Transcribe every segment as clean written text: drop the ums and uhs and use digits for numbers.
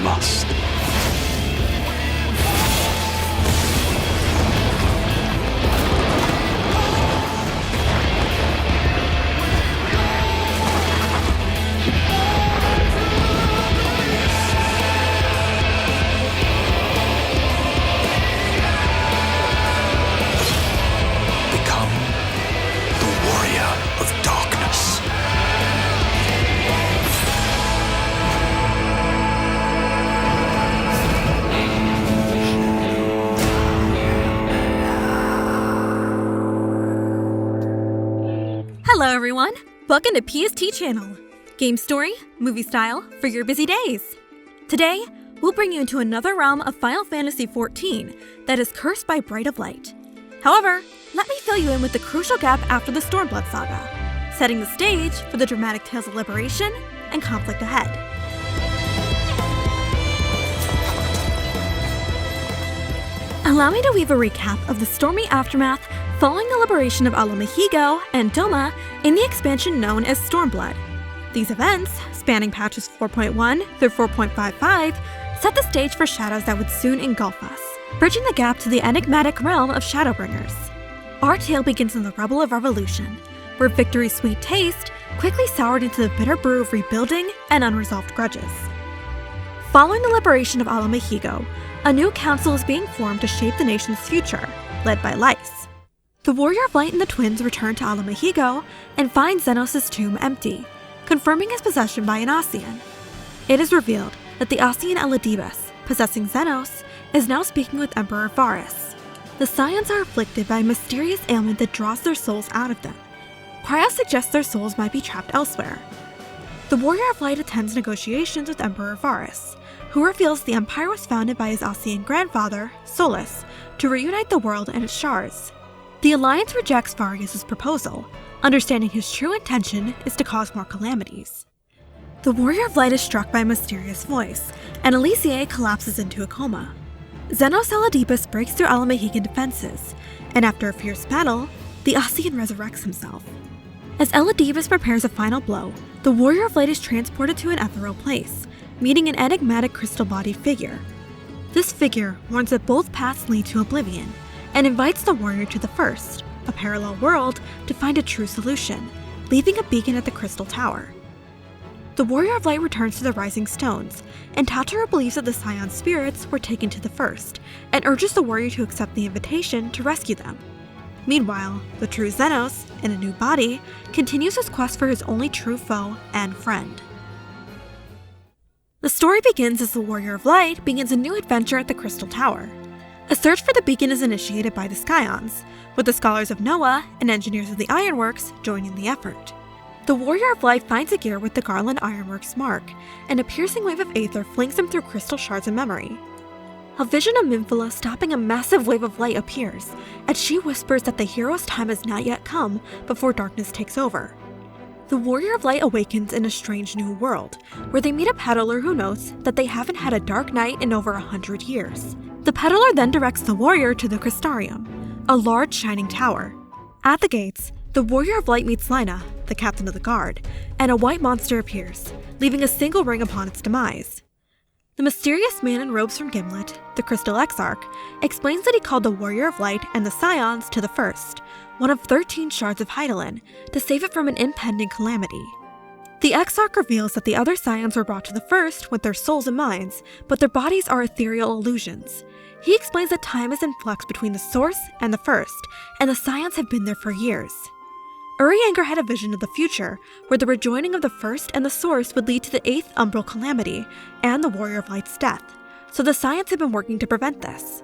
must. Hello everyone, welcome to PST Channel, game story, movie style for your busy days. Today, we'll bring you into another realm of Final Fantasy XIV that is cursed by Bright of Light. However, let me fill you in with the crucial gap after the Stormblood saga, setting the stage for the dramatic tales of liberation and conflict ahead. Allow me to weave a recap of the stormy aftermath following the liberation of Ala-Mhigo and Doma in the expansion known as Stormblood. These events, spanning patches 4.1 through 4.55, set the stage for shadows that would soon engulf us, bridging the gap to the enigmatic realm of Shadowbringers. Our tale begins in the rubble of revolution, where victory's sweet taste quickly soured into the bitter brew of rebuilding and unresolved grudges. Following the liberation of Ala-Mhigo, a new council is being formed to shape the nation's future, led by Lyse. The Warrior of Light and the twins return to Ala-Mhigo and find Zenos' tomb empty, confirming his possession by an Ascian. It is revealed that the Ascian Eladibus, possessing Zenos, is now speaking with Emperor Varus. The Scions are afflicted by a mysterious ailment that draws their souls out of them. Cryo suggests their souls might be trapped elsewhere. The Warrior of Light attends negotiations with Emperor Varus, who reveals the Empire was founded by his Ascian grandfather, Solus, to reunite the world and its shards. The Alliance rejects Varus' proposal, understanding his true intention is to cause more calamities. The Warrior of Light is struck by a mysterious voice, and Elysiae collapses into a coma. Zenos Eladibus breaks through Ala-Mhigan defenses, and after a fierce battle, the Ascian resurrects himself. As Eladibus prepares a final blow, the Warrior of Light is transported to an ethereal place, meeting an enigmatic crystal-bodied figure. This figure warns that both paths lead to oblivion, and invites the warrior to the first, a parallel world, to find a true solution, leaving a beacon at the Crystal Tower. The Warrior of Light returns to the Rising Stones, and Tataru believes that the Scion spirits were taken to the first, and urges the warrior to accept the invitation to rescue them. Meanwhile, the true Zenos, in a new body, continues his quest for his only true foe and friend. The story begins as the Warrior of Light begins a new adventure at the Crystal Tower. A search for the beacon is initiated by the Scions, with the Scholars of Noah and Engineers of the Ironworks joining the effort. The Warrior of Light finds a gear with the Garland Ironworks mark, and a piercing wave of aether flings him through crystal shards of memory. A vision of Minfila stopping a massive wave of light appears, as she whispers that the hero's time has not yet come before darkness takes over. The Warrior of Light awakens in a strange new world, where they meet a peddler who notes that they haven't had a dark night in over 100 years. The peddler then directs the warrior to the Crystarium, a large shining tower. At the gates, the Warrior of Light meets Lina, the captain of the guard, and a white monster appears, leaving a single ring upon its demise. The mysterious man in robes from Gimlet, the Crystal Exarch, explains that he called the Warrior of Light and the Scions to the first, one of 13 shards of Hydaelyn, to save it from an impending calamity. The Exarch reveals that the other Scions were brought to the first with their souls and minds, but their bodies are ethereal illusions. He explains that time is in flux between the source and the first, and the Scions have been there for years. Urianger had a vision of the future, where the rejoining of the first and the source would lead to the 8th Umbral Calamity and the Warrior of Light's death, so the Scions have been working to prevent this.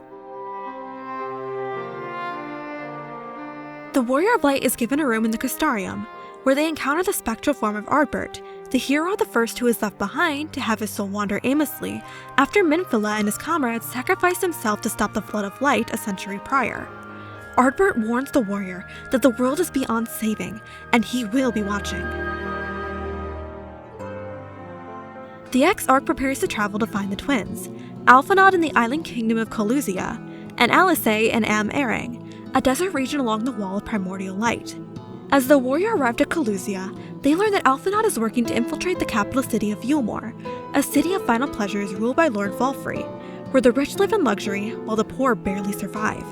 The Warrior of Light is given a room in the Crystarium, where they encounter the spectral form of Ardbert, the hero of the first who is left behind to have his soul wander aimlessly after Minfila and his comrades sacrificed himself to stop the flood of light a century prior. Ardbert warns the warrior that the world is beyond saving, and he will be watching. The Exarch prepares to travel to find the twins, Alphinaud in the island kingdom of Coluzia, and Alice in Am-Erang, a desert region along the wall of primordial light. As the warrior arrived at Coluzia, They learn that Alphinaud is working to infiltrate the capital city of Eulmore, a city of final pleasures ruled by Lord Volfrey, where the rich live in luxury while the poor barely survive.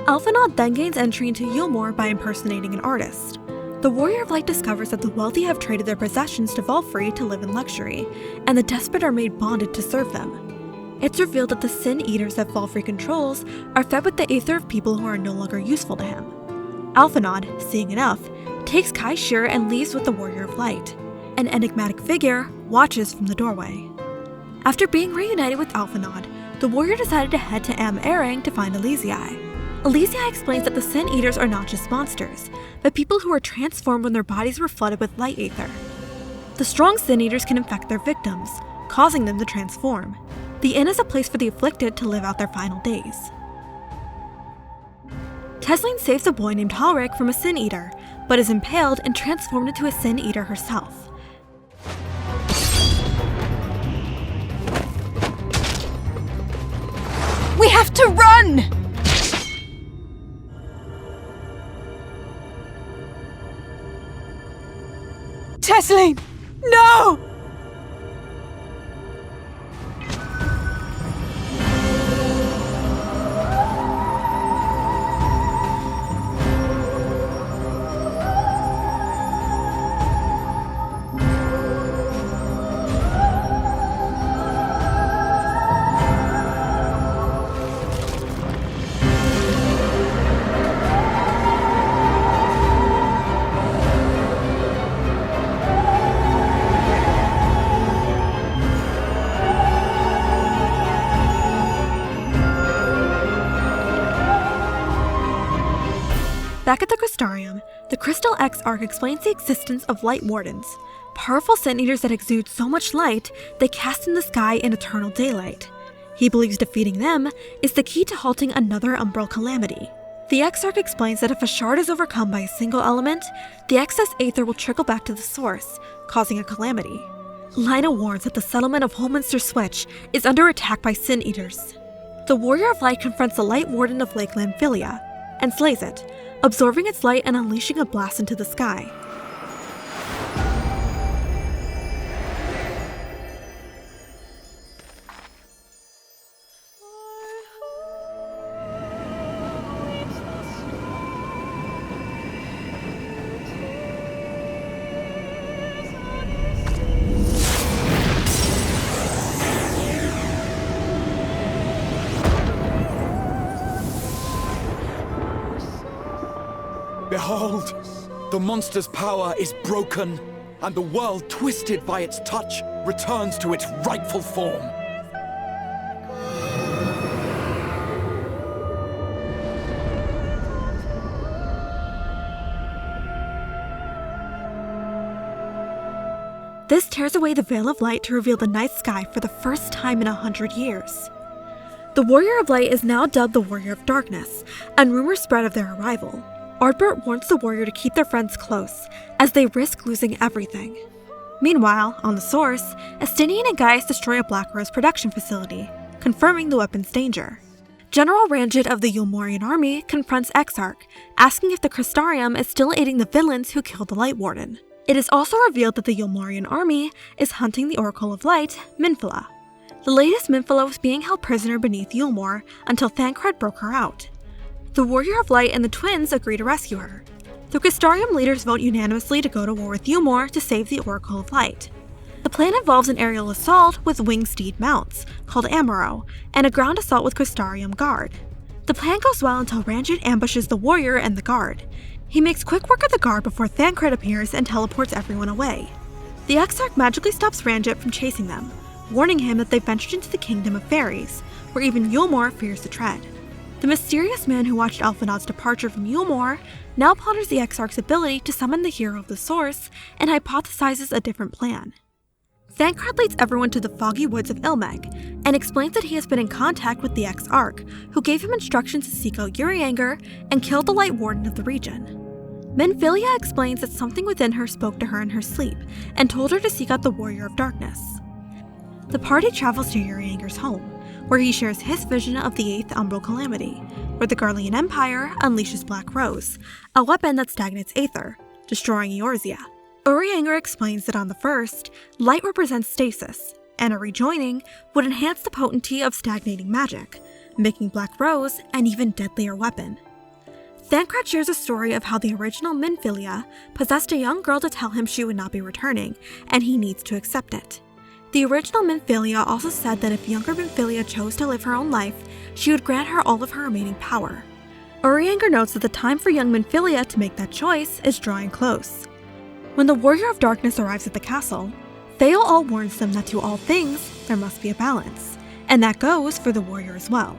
Alphinaud then gains entry into Eulmore by impersonating an artist. The Warrior of Light discovers that the wealthy have traded their possessions to Volfrey to live in luxury, and the desperate are made bonded to serve them. It's revealed that the Sin Eaters that Volfrey controls are fed with the aether of people who are no longer useful to him. Alphinaud, seeing enough, takes Kai Shir and leaves with the Warrior of Light. An enigmatic figure watches from the doorway. After being reunited with Alphinaud, the warrior decided to head to Am-Erang to find Elysiae. Elysiae explains that the Sin Eaters are not just monsters, but people who were transformed when their bodies were flooded with light aether. The strong Sin Eaters can infect their victims, causing them to transform. The inn is a place for the afflicted to live out their final days. Tesleen saves a boy named Halric from a Sin Eater, but is impaled and transformed into a Sin Eater herself. We have to run! Tesleen! No! Back at the Crystarium, the Crystal Exarch explains the existence of Lightwardens, powerful Sin Eaters that exude so much light they cast in the sky in eternal daylight. He believes defeating them is the key to halting another umbral calamity. The Exarch explains that if a shard is overcome by a single element, the excess aether will trickle back to the source, causing a calamity. Lina warns that the settlement of Holminster Switch is under attack by Sin Eaters. The Warrior of Light confronts the Lightwarden of Lake Lanphilia and slays it, absorbing its light and unleashing a blast into the sky. Behold, the monster's power is broken, and the world, twisted by its touch, returns to its rightful form. This tears away the veil of light to reveal the night sky for the first time in 100 years. The Warrior of Light is now dubbed the Warrior of Darkness, and rumors spread of their arrival. Ardbert warns the warrior to keep their friends close, as they risk losing everything. Meanwhile, on the Source, Estinian and Gaius destroy a Black Rose production facility, confirming the weapon's danger. General Ranjit of the Eulmorian army confronts Exarch, asking if the Crystarium is still aiding the villains who killed the Lightwarden. It is also revealed that the Eulmorian army is hunting the Oracle of Light, Minfila. The latest Minfila was being held prisoner beneath Eulmore until Thancred broke her out. The Warrior of Light and the twins agree to rescue her. The Crystarium leaders vote unanimously to go to war with Eulmore to save the Oracle of Light. The plan involves an aerial assault with winged steed mounts, called Amaurot, and a ground assault with Crystarium Guard. The plan goes well until Ranjit ambushes the warrior and the guard. He makes quick work of the guard before Thancred appears and teleports everyone away. The Exarch magically stops Ranjit from chasing them, warning him that they've ventured into the kingdom of fairies, where even Eulmore fears to tread. The mysterious man who watched Alphinaud's departure from Eulmore now ponders the Exarch's ability to summon the hero of the Source and hypothesizes a different plan. Thancred leads everyone to the foggy woods of Ilmeg and explains that he has been in contact with the Exarch, who gave him instructions to seek out Urianger and kill the Lightwarden of the region. Minfilia explains that something within her spoke to her in her sleep and told her to seek out the Warrior of Darkness. The party travels to Urianger's home, where he shares his vision of the 8th Umbral Calamity, where the Garlean Empire unleashes Black Rose, a weapon that stagnates aether, destroying Eorzea. Urianger explains that on the first, light represents stasis, and a rejoining would enhance the potency of stagnating magic, making Black Rose an even deadlier weapon. Thancred shares a story of how the original Minfilia possessed a young girl to tell him she would not be returning, and he needs to accept it. The original Minfilia also said that if younger Minfilia chose to live her own life, she would grant her all of her remaining power. Urianger notes that the time for young Minfilia to make that choice is drawing close. When the Warrior of Darkness arrives at the castle, Theol warns them that to all things, there must be a balance, and that goes for the warrior as well.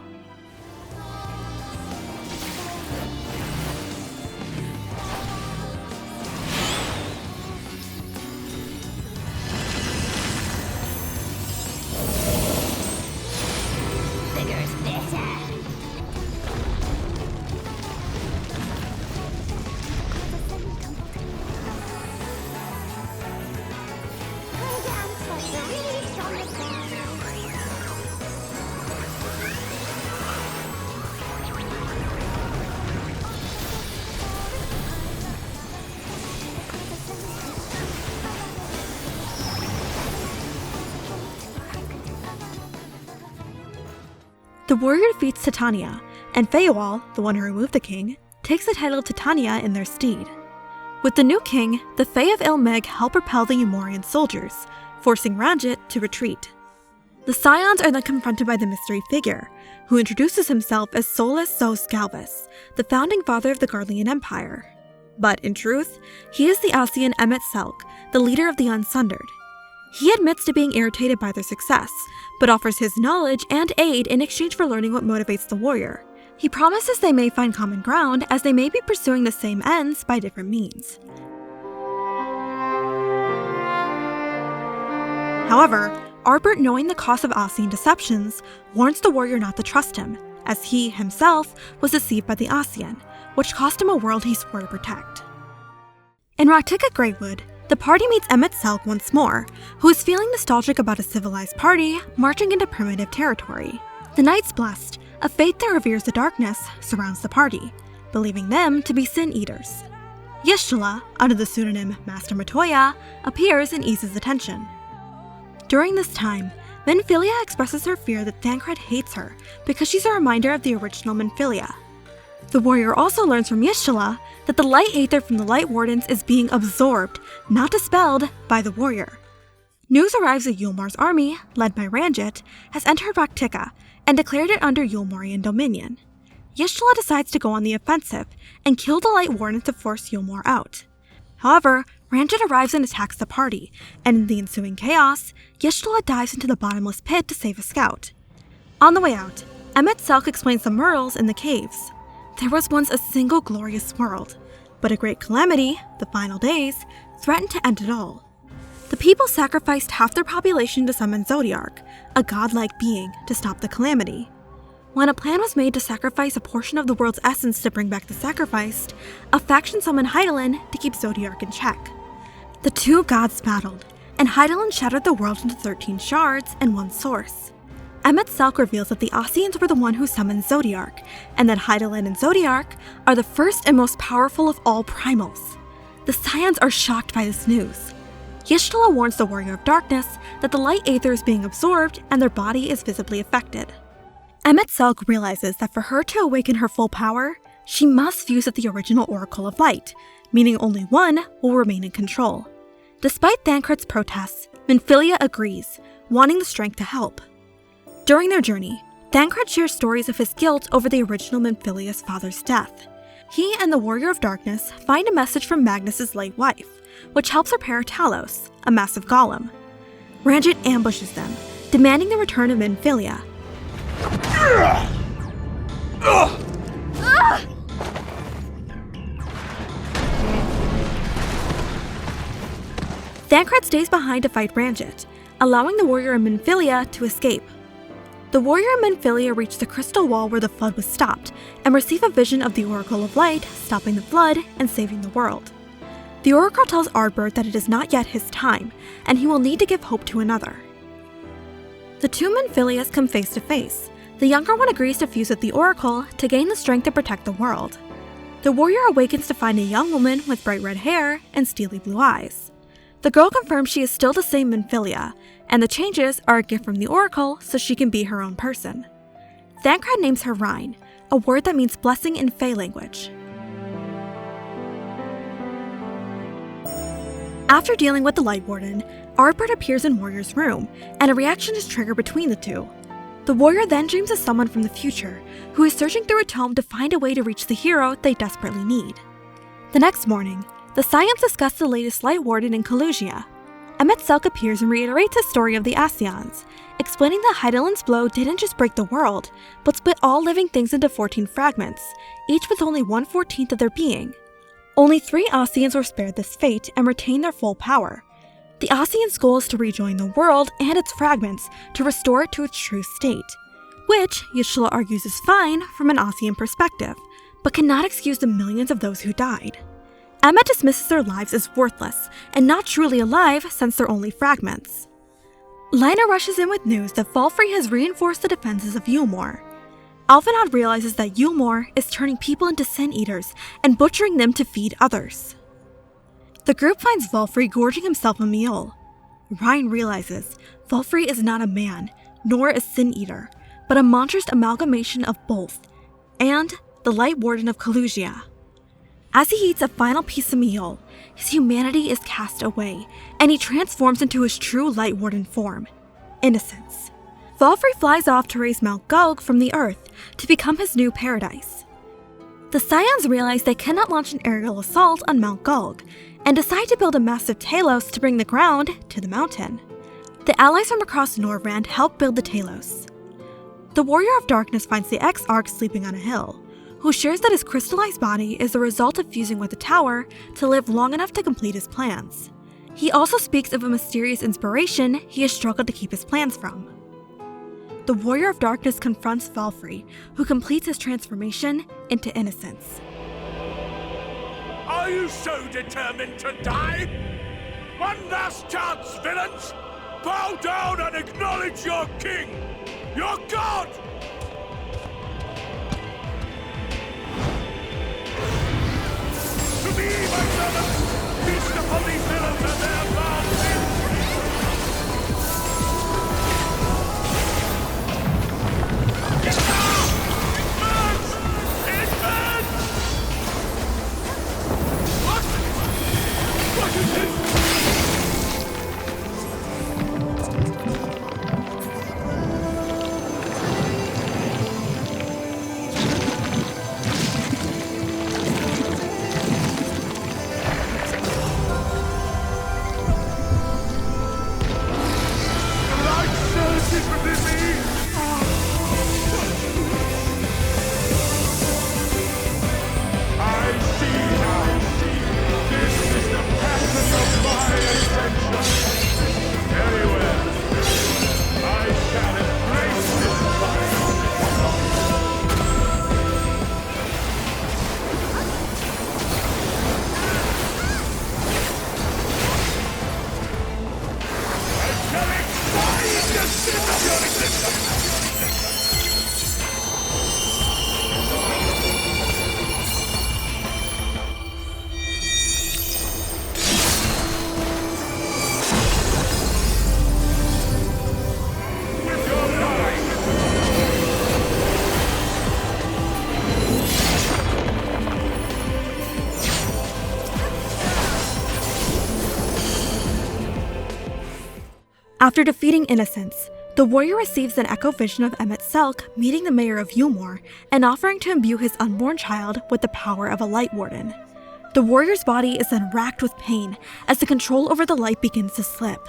The warrior defeats Titania, and Feowal, the one who removed the king, takes the title of Titania in their stead. With the new king, the Fae of Ilmeg help repel the Eulmorian soldiers, forcing Ranjit to retreat. The Scions are then confronted by the mystery figure, who introduces himself as Solus Sos Galvus, the founding father of the Garlean Empire. But in truth, he is the Ascian Emet-Selch, the leader of the Unsundered. He admits to being irritated by their success, but offers his knowledge and aid in exchange for learning what motivates the warrior. He promises they may find common ground, as they may be pursuing the same ends by different means. However, Arbert, knowing the cost of Ascian deceptions, warns the warrior not to trust him, as he, himself, was deceived by the Ascian, which cost him a world he swore to protect. In Raktika Greywood, the party meets Emet-Selch once more, who is feeling nostalgic about a civilized party marching into primitive territory. The Night's Blessed, a faith that reveres the darkness, surrounds the party, believing them to be sin-eaters. Yishtala, under the pseudonym Master Matoya, appears and eases the tension. During this time, Minfilia expresses her fear that Thancred hates her because she's a reminder of the original Minfilia. The warrior also learns from Yishtala that the light aether from the Lightwardens is being absorbed, not dispelled, by the warrior. News arrives that Eulmore's army, led by Ranjit, has entered Raktika and declared it under Eulmorian dominion. Yishtala decides to go on the offensive and kill the Lightwardens to force Eulmore out. However, Ranjit arrives and attacks the party, and in the ensuing chaos, Yishtala dives into the bottomless pit to save a scout. On the way out, Emet-Selch explains the murals in the caves. There was once a single glorious world, but a great calamity, the final days, threatened to end it all. The people sacrificed half their population to summon Zodiark, a godlike being, to stop the calamity. When a plan was made to sacrifice a portion of the world's essence to bring back the sacrificed, a faction summoned Hydaelyn to keep Zodiark in check. The two gods battled, and Hydaelyn shattered the world into 13 shards and one source. Emet-Selch reveals that the Ascians were the one who summoned Zodiark, and that Hydaelyn and Zodiark are the first and most powerful of all primals. The Scions are shocked by this news. Yishtala warns the Warrior of Darkness that the light aether is being absorbed and their body is visibly affected. Emet-Selch realizes that for her to awaken her full power, she must fuse at the original Oracle of Light, meaning only one will remain in control. Despite Thancred's protests, Minfilia agrees, wanting the strength to help. During their journey, Thancred shares stories of his guilt over the original Minfilia's father's death. He and the Warrior of Darkness find a message from Magnus's late wife, which helps repair Talos, a massive golem. Ranjit ambushes them, demanding the return of Minfilia. Thancred stays behind to fight Ranjit, allowing the warrior and Minfilia to escape. The warrior and Minfilia reach the crystal wall where the flood was stopped and receive a vision of the Oracle of Light stopping the flood and saving the world. The Oracle tells Ardbert that it is not yet his time, and he will need to give hope to another. The two Minfilias come face to face. The younger one agrees to fuse with the Oracle to gain the strength to protect the world. The warrior awakens to find a young woman with bright red hair and steely blue eyes. The girl confirms she is still the same Minfilia, and the changes are a gift from the Oracle so she can be her own person. Thancred names her Rhine, a word that means blessing in Fae language. After dealing with the Lightwarden, Ardbert appears in Warrior's room, and a reaction is triggered between the two. The warrior then dreams of someone from the future, who is searching through a tome to find a way to reach the hero they desperately need. The next morning, the Scions discuss the latest Lightwarden in Kalusia. Emet-Selch appears and reiterates his story of the Scions, explaining that Hydaelyn's blow didn't just break the world, but split all living things into 14 fragments, each with only 1/14 of their being. Only 3 Scions were spared this fate and retained their full power. The Scions' goal is to rejoin the world and its fragments to restore it to its true state, which Y'shtola argues is fine from an Scion perspective, but cannot excuse the millions of those who died. Emma dismisses their lives as worthless and not truly alive since they're only fragments. Lina rushes in with news that Valfrey has reinforced the defenses of Eulmore. Alphinaud realizes that Eulmore is turning people into sin eaters and butchering them to feed others. The group finds Valfrey gorging himself a meal. Ryan realizes Valfrey is not a man, nor a sin eater, but a monstrous amalgamation of both, and the Lightwarden of Kalusia. As he eats a final piece of meal, his humanity is cast away, and he transforms into his true Lightwarden form, Innocence. Valfrey flies off to raise Mount Gulg from the earth to become his new paradise. The Scions realize they cannot launch an aerial assault on Mount Gulg, and decide to build a massive Talos to bring the ground to the mountain. The allies from across Norvrand help build the Talos. The Warrior of Darkness finds the Exarch sleeping on a hill, who shares that his crystallized body is the result of fusing with the tower to live long enough to complete his plans. He also speaks of a mysterious inspiration he has struggled to keep his plans from. The Warrior of Darkness confronts Valfrey, who completes his transformation into Innocence. Are you so determined to die? One last chance, villains! Bow down and acknowledge your king! Your god! To me, my servants! Feast upon these villains and their vile sins! Get down! It burns! It burns! What is this? After defeating Innocence, the warrior receives an echo vision of Emet-Selch meeting the mayor of Eulmore and offering to imbue his unborn child with the power of a Lightwarden. The warrior's body is then racked with pain as the control over the light begins to slip.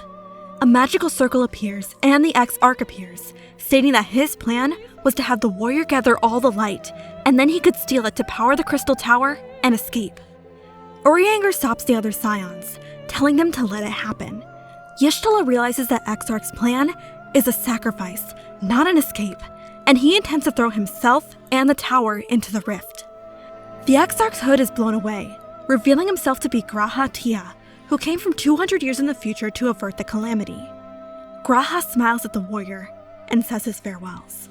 A magical circle appears and the Exarch appears, stating that his plan was to have the warrior gather all the light, and then he could steal it to power the Crystal Tower and escape. Urianger stops the other Scions, telling them to let it happen. Y'shtola realizes that Exarch's plan is a sacrifice, not an escape, and he intends to throw himself and the tower into the rift. The Exarch's hood is blown away, revealing himself to be G'raha Tia, who came from 200 years in the future to avert the calamity. G'raha smiles at the warrior and says his farewells.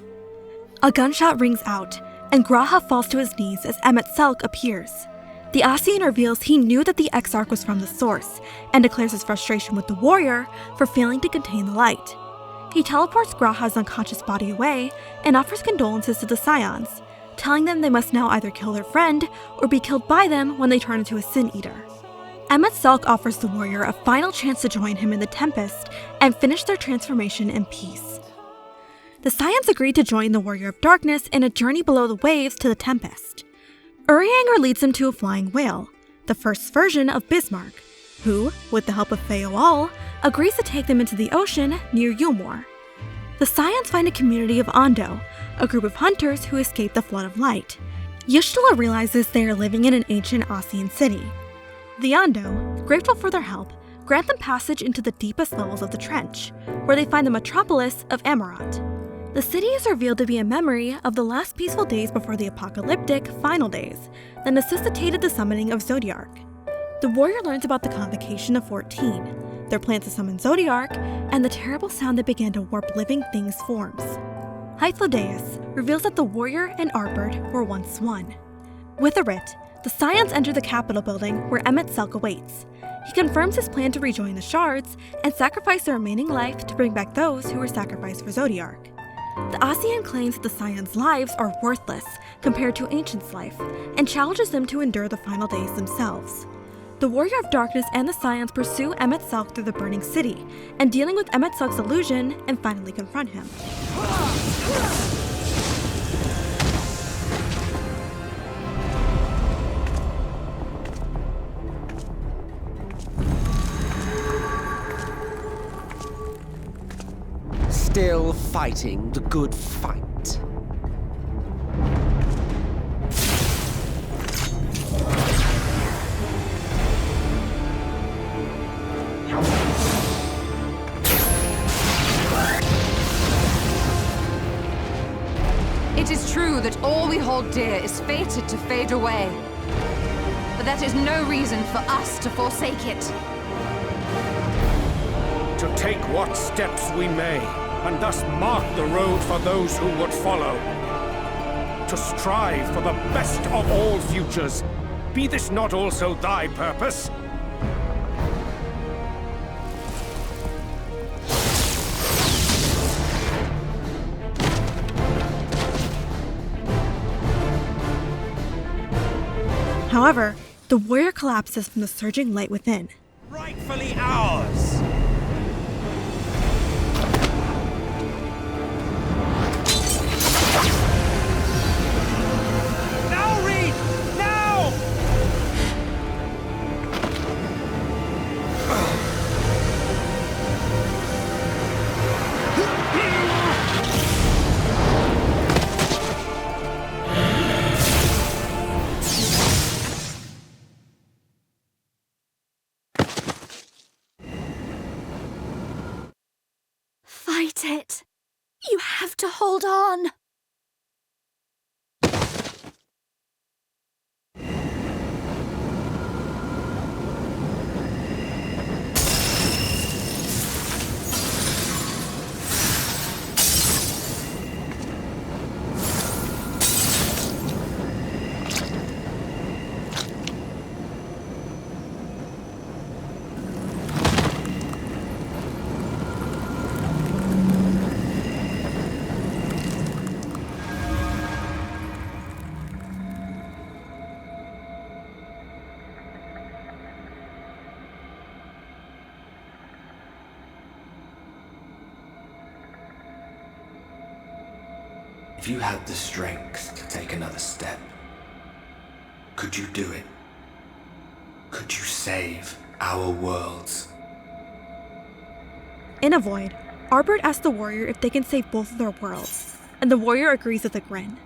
A gunshot rings out, and G'raha falls to his knees as Emet-Selch appears. The Ascian reveals he knew that the Exarch was from the Source, and declares his frustration with the warrior for failing to contain the light. He teleports G'raha's unconscious body away and offers condolences to the Scions, telling them they must now either kill their friend or be killed by them when they turn into a Sin Eater. Emet-Selch offers the warrior a final chance to join him in the Tempest and finish their transformation in peace. The Scions agreed to join the Warrior of Darkness in a journey below the waves to the Tempest. Urianger leads them to a flying whale, the first version of Bismarck, who, with the help of Feoal, agrees to take them into the ocean near Eulmore. The Scions find a community of Ondo, a group of hunters who escaped the Flood of Light. Y'shtula realizes they are living in an ancient Ascian city. The Ondo, grateful for their help, grant them passage into the deepest levels of the trench, where they find the metropolis of Amaurot. The city is revealed to be a memory of the last peaceful days before the apocalyptic final days that necessitated the summoning of Zodiark. The warrior learns about the Convocation of 14, their plan to summon Zodiark, and the terrible sound that began to warp living things' forms. Hythlodaeus reveals that the warrior and Arbord were once one. With a writ, the Scions enter the Capitol building where Emet-Selch awaits. He confirms his plan to rejoin the Shards and sacrifice their remaining life to bring back those who were sacrificed for Zodiark. The Ascian claims that the Scions' lives are worthless compared to Ancient's life, and challenges them to endure the final days themselves. The Warrior of Darkness and the Scions pursue Emet-Selch through the burning city, and dealing with Emet-Selch's illusion and finally confront him. Still fighting the good fight. It is true that all we hold dear is fated to fade away. But that is no reason for us to forsake it. To take what steps we may, and thus mark the road for those who would follow. To strive for the best of all futures. Be this not also thy purpose? However, the warrior collapses from the surging light within. Rightfully ours! Now, Reed! Now! Fight it. You have to hold on. If you had the strength to take another step, could you do it? Could you save our worlds? In a void, Arbord asks the warrior if they can save both of their worlds, and the warrior agrees with a grin.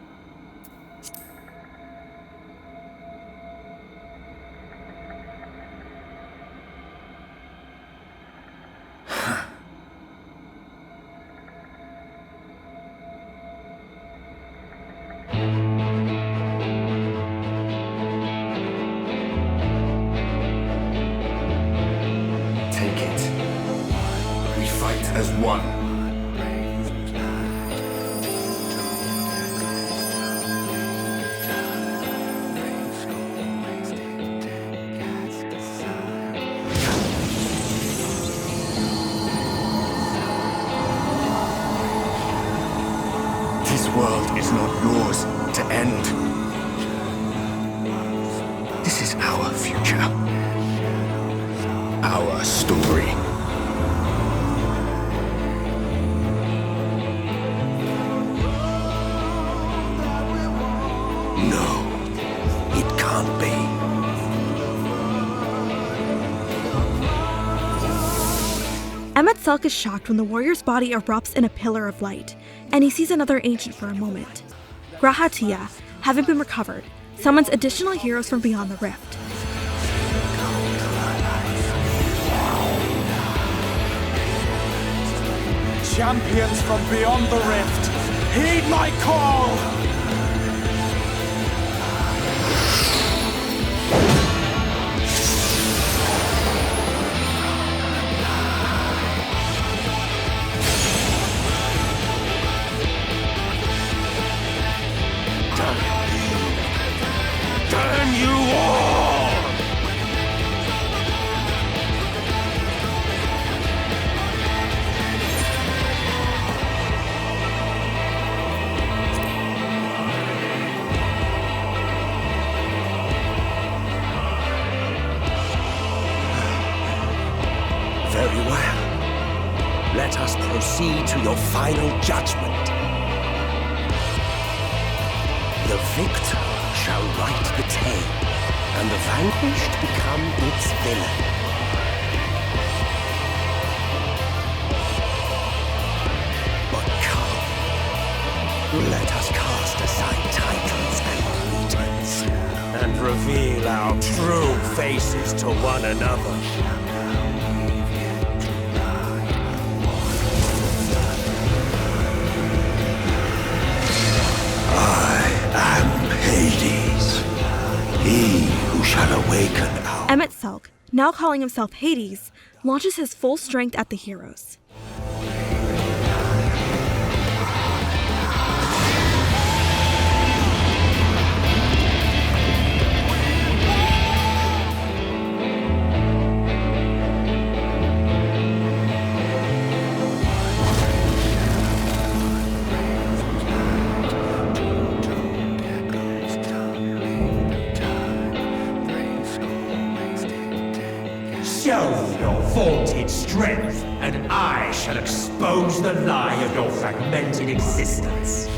As one. This world is not yours to end. This is our future. Our story. No, it can't be. Emet-Selch is shocked when the warrior's body erupts in a pillar of light, and he sees another ancient for a moment. Grahatia, having been recovered, summons additional heroes from beyond the rift. Champions from beyond the rift, heed my call! Damn you all! Very well. Let us proceed to your final judgment. The victor shall write the tale, and the vanquished become its villain. But come, let us cast aside titles and pretense, and reveal our true faces to one another. Hades, he who shall awaken our... Emet-Selch, now calling himself Hades, launches his full strength at the heroes. Show your vaunted strength, and I shall expose the lie of your fragmented existence.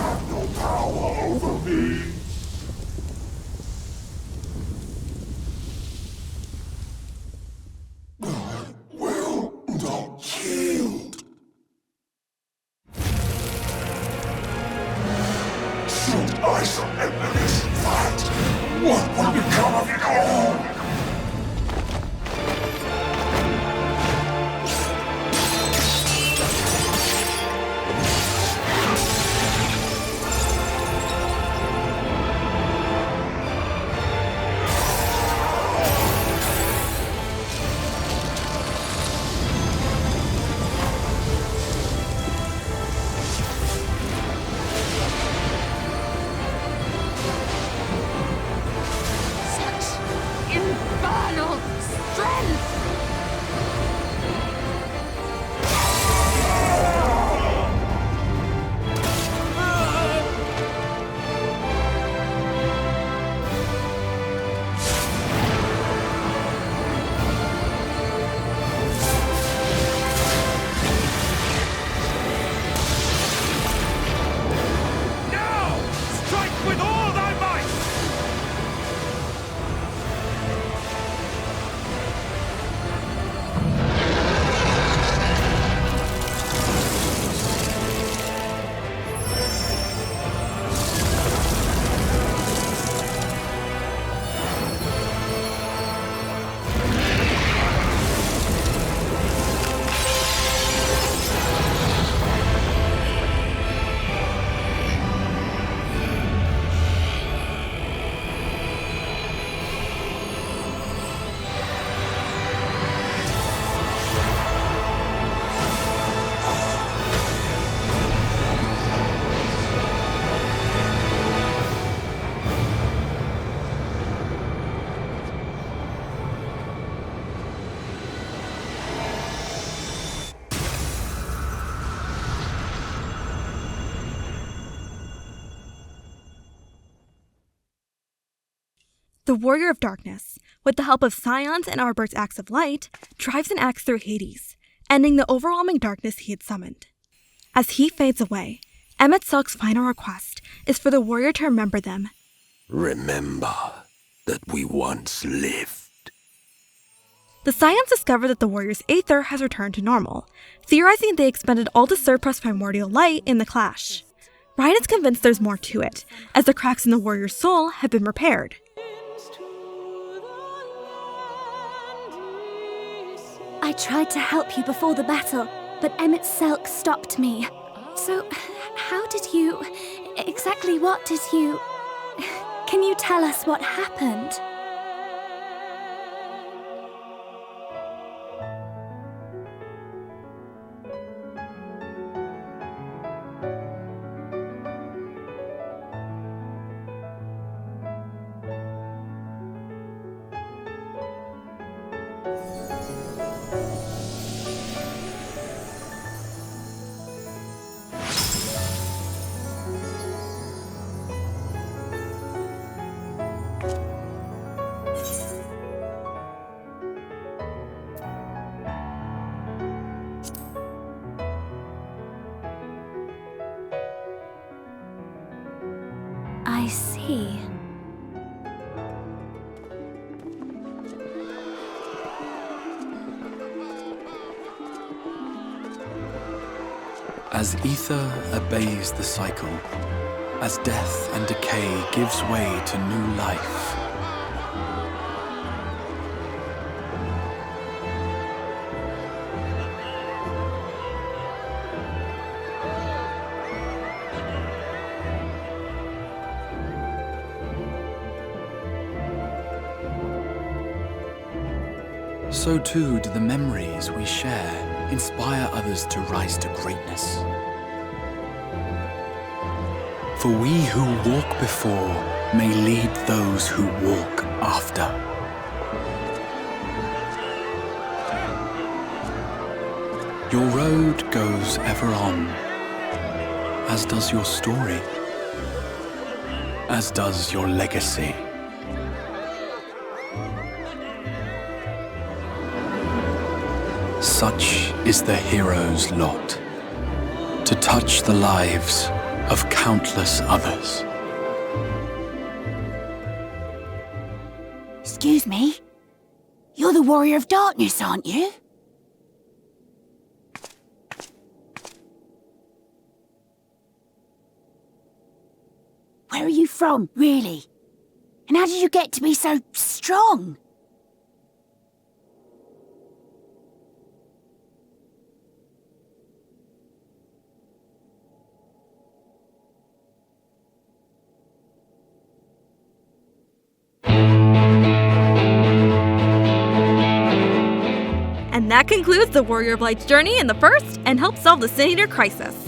have no power over me. I will not yield. Should I surrender this fight, what will become of it all? Infernal strength! Now! Strike with all thy might! The Warrior of Darkness, with the help of Scions and Arbert's Axe of Light, drives an axe through Hades, ending the overwhelming darkness he had summoned. As he fades away, Emet-Selch's final request is for the warrior to remember them. Remember that we once lived. The Scions discover that the warrior's aether has returned to normal, theorizing they expended all the surplus primordial light in the clash. Ryan is convinced there's more to it, as the cracks in the warrior's soul have been repaired. I tried to help you before the battle, but Emet-Selch stopped me. So, how did you... exactly what did you... Can you tell us what happened? I see. As ether obeys the cycle, as death and decay gives way to new life, so too do the memories we share inspire others to rise to greatness. For we who walk before may lead those who walk after. Your road goes ever on, as does your story, as does your legacy. Such is the hero's lot, to touch the lives of countless others. Excuse me? You're the Warrior of Darkness, aren't you? Where are you from, really? And how did you get to be so strong? And that concludes the Warrior of Light's journey in the first and helps solve the Sin Eater crisis.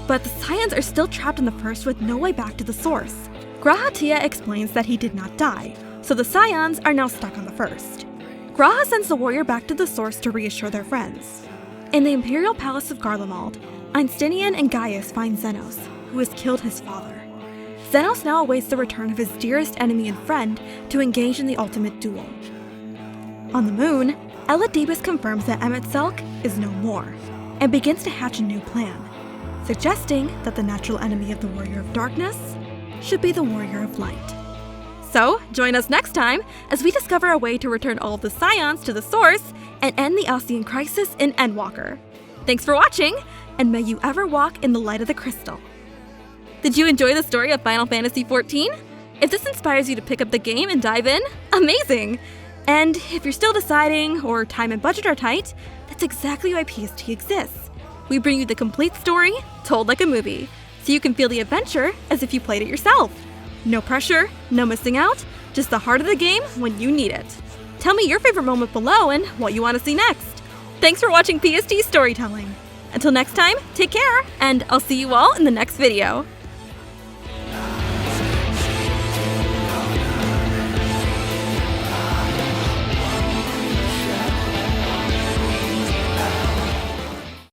But the Scions are still trapped in the first with no way back to the source. G'raha Tia explains that he did not die, so the Scions are now stuck on the first. G'raha sends the warrior back to the source to reassure their friends. In the Imperial Palace of Garlemald, Einsteinian and Gaius find Xenos, who has killed his father. Xenos now awaits the return of his dearest enemy and friend to engage in the ultimate duel. On the moon, Eladibus confirms that Emet-Selch is no more, and begins to hatch a new plan, suggesting that the natural enemy of the Warrior of Darkness should be the Warrior of Light. So, join us next time as we discover a way to return all of the Scions to the source and end the Alcyon crisis in Endwalker. Thanks for watching, and may you ever walk in the light of the crystal. Did you enjoy the story of Final Fantasy XIV? If this inspires you to pick up the game and dive in, amazing! And if you're still deciding, or time and budget are tight, that's exactly why PST exists. We bring you the complete story, told like a movie, so you can feel the adventure as if you played it yourself. No pressure, no missing out, just the heart of the game when you need it. Tell me your favorite moment below and what you want to see next. Thanks for watching PST Storytelling. Until next time, take care, and I'll see you all in the next video.